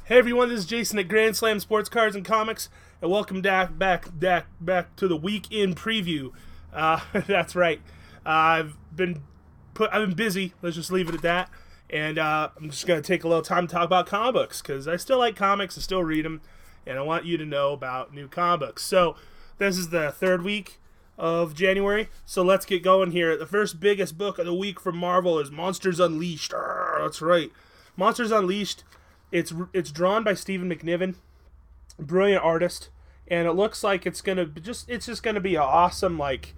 Hey everyone, this is Jason at Grand Slam Sports Cards and Comics, and welcome back to the week in preview. That's right. I've been busy. Let's just leave it at that. And I'm just gonna take a little time to talk about comic books because I still like comics. I still read them, and I want you to know about new comic books. So this is the third week of January. So let's get going here. The first biggest book of the week from Marvel is Monsters Unleashed. That's right, Monsters Unleashed. It's drawn by Stephen McNiven, brilliant artist, and it looks like it's just gonna be an awesome like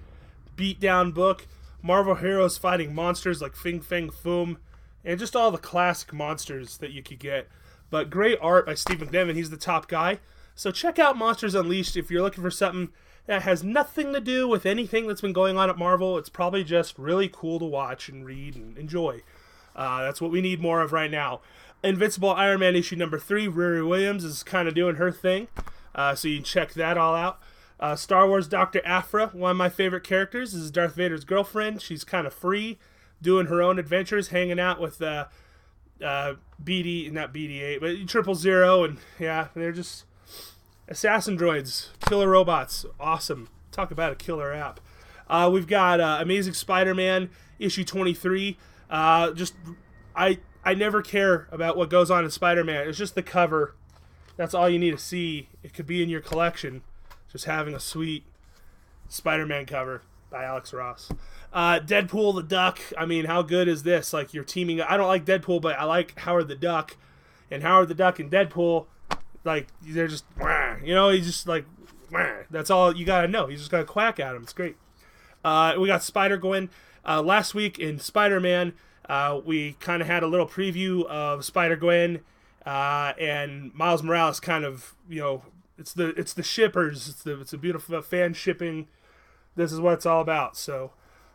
beatdown book. Marvel heroes fighting monsters like Fing Fang Foom, and just all the classic monsters that you could get. But great art by Stephen McNiven. He's the top guy. So check out Monsters Unleashed if you're looking for something that has nothing to do with anything that's been going on at Marvel. It's probably just really cool to watch and read and enjoy. That's what we need more of right now. Invincible Iron Man issue number 3, Riri Williams is kind of doing her thing, so you can check that all out. Star Wars Dr. Aphra, one of my favorite characters, this is Darth Vader's girlfriend. She's kind of free, doing her own adventures, hanging out with not BD-8, but 000, and yeah, they're just assassin droids, killer robots, awesome. Talk about a killer app. We've got Amazing Spider-Man issue 23. I never care about what goes on in Spider-Man. It's just the cover. That's all you need to see. It could be in your collection. Just having a sweet Spider-Man cover by Alex Ross. Deadpool the Duck. I mean, how good is this? Like, you're teaming up. I don't like Deadpool, but I like Howard the Duck. And Howard the Duck and Deadpool, like, they're just, he's just like, that's all you gotta know. You just gotta quack at him. It's great. We got Spider-Gwen. Last week in Spider-Man, we kind of had a little preview of Spider-Gwen, and Miles Morales kind of, it's the shippers. It's a beautiful fan shipping. This is what it's all about. So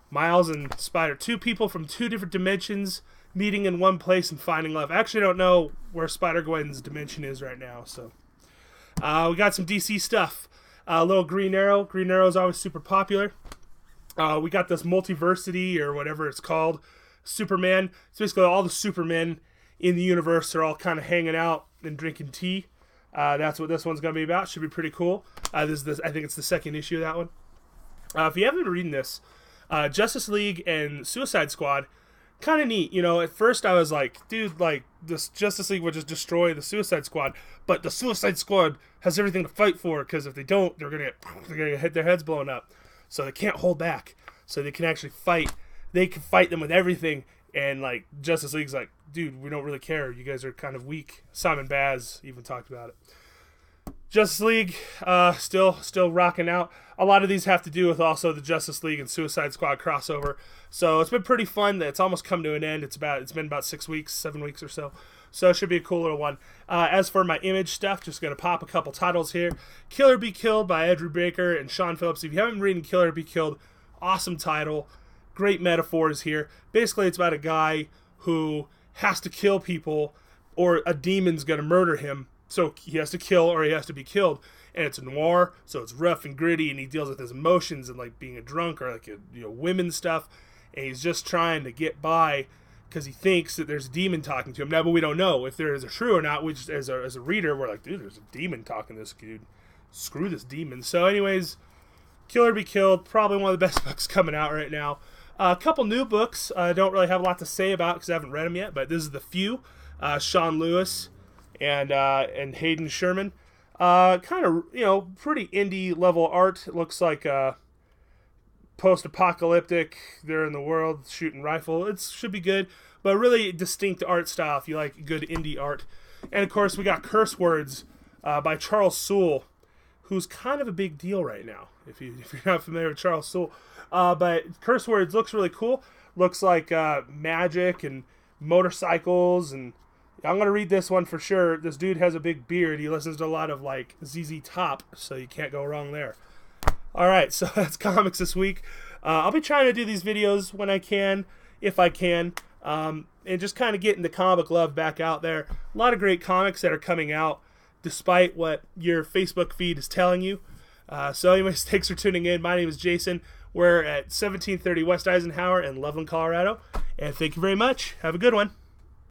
Miles and Spider, two people from two different dimensions meeting in one place and finding love. I actually don't know where Spider-Gwen's dimension is right now. So we got some DC stuff. A little Green Arrow. Green Arrow is always super popular. We got this multiversity or whatever it's called. Superman. So basically all the Supermen in the universe are all kind of hanging out and drinking tea. That's what this one's going to be about. Should be pretty cool. I think it's the second issue of that one. If you haven't been reading this, Justice League and Suicide Squad, kind of neat. At first I was like, dude, like this Justice League would just destroy the Suicide Squad, but the Suicide Squad has everything to fight for, because if they don't, they're gonna get their heads blown up. So they can't hold back. So they can actually fight. They can fight them with everything, and like Justice League's like, dude, we don't really care. You guys are kind of weak. Simon Baz even talked about it. Justice League, still rocking out. A lot of these have to do with also the Justice League and Suicide Squad crossover. So it's been pretty fun. It's almost come to an end. It's been about 7 weeks or so. So it should be a cool little one. As for my Image stuff, just gonna pop a couple titles here. Killer Be Killed by Andrew Baker and Sean Phillips. If you haven't read Killer Be Killed, awesome title. Great metaphors here. Basically, it's about a guy who has to kill people, or a demon's going to murder him. So he has to kill, or he has to be killed. And it's noir, so it's rough and gritty, and he deals with his emotions and like being a drunk or like women stuff. And he's just trying to get by because he thinks that there's a demon talking to him. Now, but we don't know if there is a true or not. We just, as a reader, we're like, dude, there's a demon talking to this dude. Screw this demon. So, anyways, Killer Be Killed, probably one of the best books coming out right now. A couple new books I don't really have a lot to say about because I haven't read them yet, but this is The Few, Sean Lewis and Hayden Sherman. Kind of, pretty indie level art. It looks like post-apocalyptic. They're in the world shooting rifle. It should be good, but really distinct art style if you like good indie art. And of course, we got Curse Words by Charles Soule, who's kind of a big deal right now, if you're not familiar with Charles Soule. But Curse Words looks really cool. Looks like magic and motorcycles, and I'm going to read this one for sure. This dude has a big beard. He listens to a lot of like ZZ Top, so you can't go wrong there. Alright, so that's comics this week. I'll be trying to do these videos when I can, if I can, and just kind of getting the comic love back out there. A lot of great comics that are coming out, despite what your Facebook feed is telling you. So anyways, thanks for tuning in. My name is Jason. We're at 1730 West Eisenhower in Loveland, Colorado. And thank you very much. Have a good one.